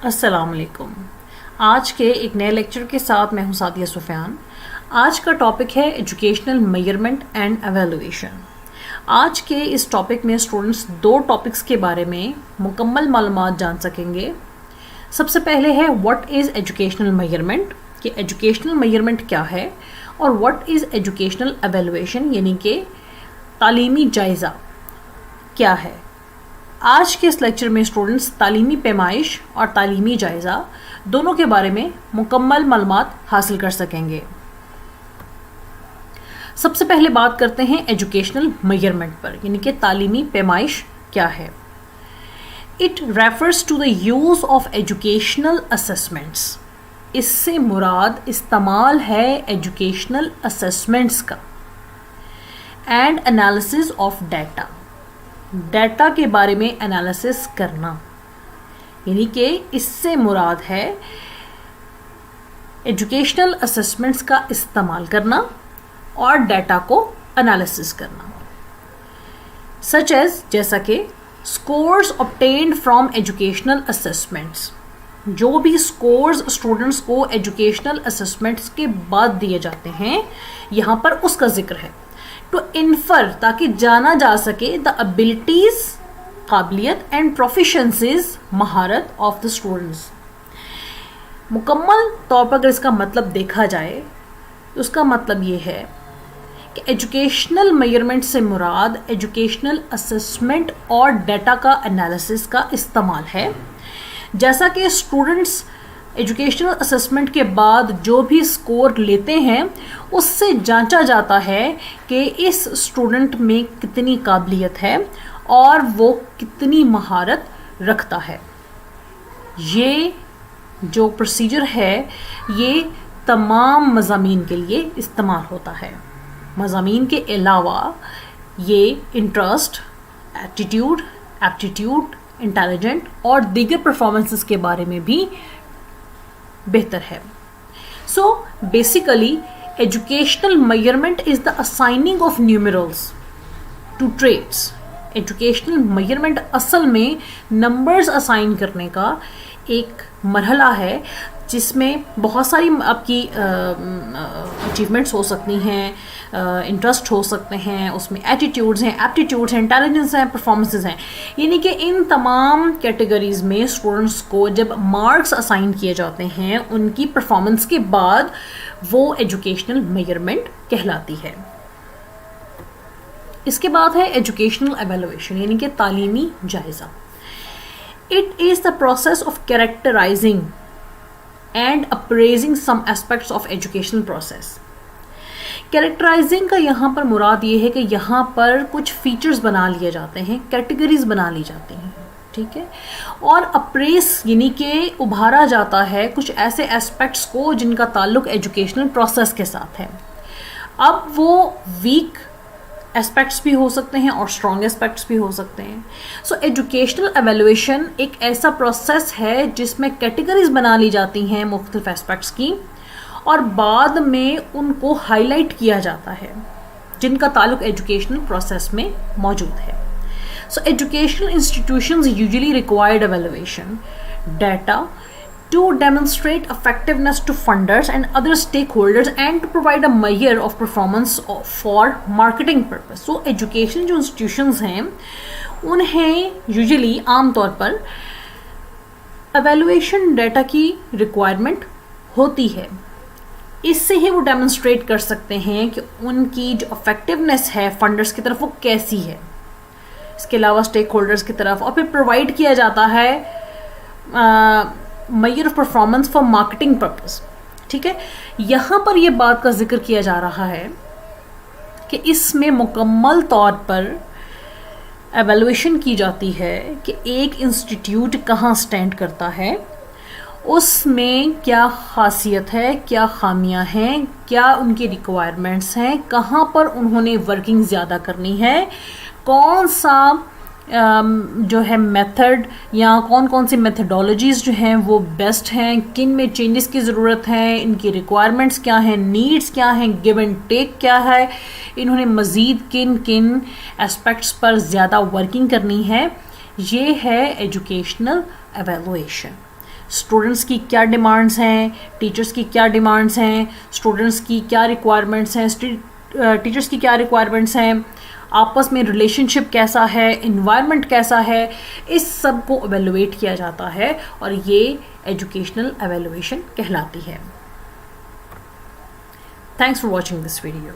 السلام علیکم. آج کے ایک نئے لیکچر کے ساتھ میں ہوں سعدیہ سفیان. آج کا ٹاپک ہے ایجوکیشنل میئرمنٹ اینڈ ایویلویشن. آج کے اس ٹاپک میں اسٹوڈنٹس دو ٹاپکس کے بارے میں مکمل معلومات جان سکیں گے. سب سے پہلے ہے واٹ از ایجوکیشنل میئرمنٹ، کہ ایجوکیشنل میئرمنٹ کیا ہے، اور واٹ از ایجوکیشنل ایویلویشن یعنی کہ تعلیمی جائزہ کیا ہے. آج کے اس لیکچر میں اسٹوڈنٹس تعلیمی پیمائش اور تعلیمی جائزہ دونوں کے بارے میں مکمل معلومات حاصل کر سکیں گے. سب سے پہلے بات کرتے ہیں ایجوکیشنل میئرمنٹ پر، یعنی کہ تعلیمی پیمائش کیا ہے. It refers to the use of educational assessments. اس سے مراد استعمال ہے ایجوکیشنل اسسمنٹس کا. And analysis of data, data کے بارے میں انالیسس کرنا، یعنی کہ اس سے مراد ہے ایجوکیشنل اسسمنٹس کا استعمال کرنا اور ڈیٹا کو انالیسس کرنا. سچ ایز جیسا کہ scores obtained from educational assessments, جو بھی اسکورز اسٹوڈنٹس کو ایجوکیشنل اسسمنٹس کے بعد دیے جاتے ہیں یہاں پر اس کا ذکر ہے. ٹو انفر، تاکہ جانا جا سکے دا ابیلٹیز، قابلیت، اینڈ پروفیشنسیز، مہارت آف دا اسٹوڈنٹس. مکمل طور پر اگر اس کا مطلب دیکھا جائے تو اس کا مطلب یہ ہے کہ ایجوکیشنل میئرمنٹ سے مراد ایجوکیشنل اسسمنٹ اور ڈیٹا کا انالیسس کا استعمال ہے. جیسا کہ اسٹوڈنٹس ایجوکیشنل اسسمنٹ کے بعد جو بھی اسکور لیتے ہیں اس سے جانچا جاتا ہے کہ اس اسٹوڈنٹ میں کتنی قابلیت ہے اور وہ کتنی مہارت رکھتا ہے. یہ جو پروسیجر ہے یہ تمام مضامین کے لیے استعمال ہوتا ہے. مضامین کے علاوہ یہ انٹرسٹ، ایپٹیٹیوڈ، انٹیلیجنٹ اور دیگر پرفارمنسز کے بارے میں بھی بہتر ہے. So basically educational measurement is the assigning of numerals to traits. Educational measurement اصل میں نمبرز اسائن کرنے کا ایک مرحلہ ہے جس میں بہت ساری آپ کی اچیومنٹس ہو سکتی ہیں، انٹرسٹ ہو سکتے ہیں، اس میں ایٹیٹیوڈز ہیں، ایپٹیٹیوڈز ہیں، انٹیلیجنس ہیں، پرفارمنسز ہیں. یعنی کہ ان تمام کیٹیگریز میں اسٹوڈنٹس کو جب مارکس اسائن کیے جاتے ہیں ان کی پرفارمنس کے بعد وہ ایجوکیشنل میئرمنٹ کہلاتی ہے. اس کے بعد ہے ایجوکیشنل ایویلویشن یعنی کہ تعلیمی جائزہ. It is the process of characterising and appraising some aspects of educational process. Characterising کا یہاں پر مراد یہ ہے کہ یہاں پر کچھ فیچرز بنا لیے جاتے ہیں، کیٹیگریز بنا لی جاتی ہیں، ٹھیک ہے. اور اپریس یعنی کہ ابھارا جاتا ہے کچھ ایسے ایسپیکٹس کو جن کا تعلق ایجوکیشنل پروسیس کے ساتھ ہے. اب وہ ویک اسپیکٹس بھی ہو سکتے ہیں اور اسٹرانگ اسپیکٹس بھی ہو سکتے ہیں. سو ایجوکیشنل ایویلویشن ایک ایسا پروسیس ہے جس میں کیٹیگریز بنا لی جاتی ہیں مختلف اسپیکٹس کی اور بعد میں ان کو ہائی لائٹ کیا جاتا ہے جن کا تعلق ایجوکیشنل پروسیس میں موجود ہے. So educational institutions usually required evaluation data to demonstrate effectiveness to funders and other stakeholders and to provide a measure of performance for marketing purpose. So education جو institutions ہیں انہیں usually عام طور پر evaluation data کی requirement ہوتی ہے. اس سے ہی وہ demonstrate کر سکتے ہیں کہ ان کی جو effectiveness ہے funders کی طرف وہ کیسی ہے، اس کے علاوہ stakeholders کی طرف، اور پھر provide کیا جاتا ہے measure of performance for marketing purpose. ٹھیک ہے، یہاں پر یہ بات کا ذکر کیا جا رہا ہے کہ اس میں مکمل طور پر ایویلویشن کی جاتی ہے کہ ایک انسٹیٹیوٹ کہاں سٹینڈ کرتا ہے، اس میں کیا خاصیت ہے، کیا خامیاں ہیں، کیا ان کی ریکوائرمنٹس ہیں، کہاں پر انہوں نے ورکنگ زیادہ کرنی ہے، کون سا جو ہے میتھڈ یا کون سی میتھڈالوجیز جو ہیں وہ بیسٹ ہیں، کن میں چینجز کی ضرورت ہے، ان کی ریکوائرمنٹس کیا ہیں، نیڈس کیا ہیں، گیو اینڈ ٹیک کیا ہے، انہوں نے مزید کن اسپیکٹس پر زیادہ ورکنگ کرنی ہے. یہ ہے ایجوکیشنل ایویلویشن. اسٹوڈنٹس کی کیا ڈیمانڈس ہیں, ٹیچرس کی کیا ڈیمانڈس ہیں, اسٹوڈنٹس کی کیا ریکوائرمنٹس ہیں, ٹیچرس کی کیا ریکوائرمنٹس ہیں, آپس میں ریلیشن شپ کیسا ہے, انوائرمنٹ کیسا ہے, اس سب کو ایویلویٹ کیا جاتا ہے اور یہ ایجوکیشنل ایویلویشن کہلاتی ہے. Thanks for watching this video.